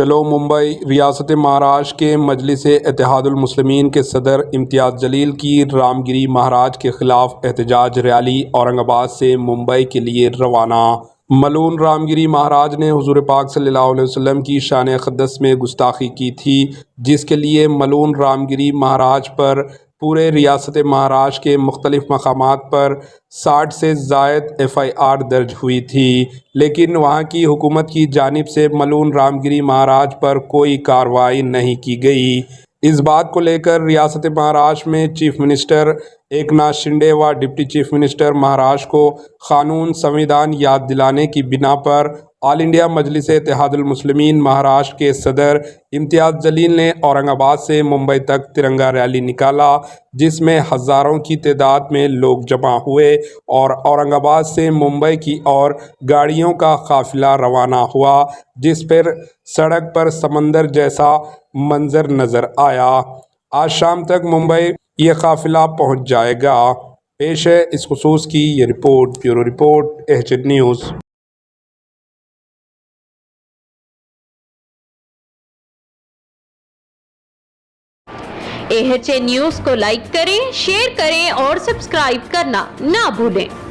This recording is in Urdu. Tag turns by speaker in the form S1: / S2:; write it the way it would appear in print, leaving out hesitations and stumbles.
S1: چلو ممبئی ریاست مہاراشٹر کے مجلس اتحاد المسلمین کے صدر امتیاز جلیل کی رام گری مہاراج کے خلاف احتجاج ریلی اورنگ آباد سے ممبئی کے لیے روانہ۔ ملعون رام گری مہاراج نے حضور پاک صلی اللہ علیہ وسلم کی شان اقدس میں گستاخی کی تھی، جس کے لیے ملعون رام گری مہاراج پر پورے ریاست مہاراشٹر کے مختلف مقامات پر 60 سے زائد FIR درج ہوئی تھی، لیکن وہاں کی حکومت کی جانب سے ملعون رام گری مہاراج پر کوئی کارروائی نہیں کی گئی۔ اس بات کو لے کر ریاست مہاراشٹر میں چیف منسٹر ایکناتھ شنڈے و ڈپٹی چیف منسٹر مہاراشٹر کو قانون سنویدھان یاد دلانے کی بنا پر آل انڈیا مجلس اتحاد المسلمین مہاراشٹر کے صدر امتیاز جلیل نے اورنگ آباد سے ممبئی تک ترنگا ریلی نکالا، جس میں ہزاروں کی تعداد میں لوگ جمع ہوئے اور اورنگ آباد سے ممبئی کی اور گاڑیوں کا قافلہ روانہ ہوا، جس پر سڑک پر سمندر جیسا منظر نظر آیا۔ آج شام تک ممبئی یہ قافلہ پہنچ جائے گا۔ پیش ہے اس خصوص کی یہ report. Bureau report AHN news.
S2: AHN news کو لائک کریں، شیئر کریں اور سبسکرائب کرنا نہ بھولیں۔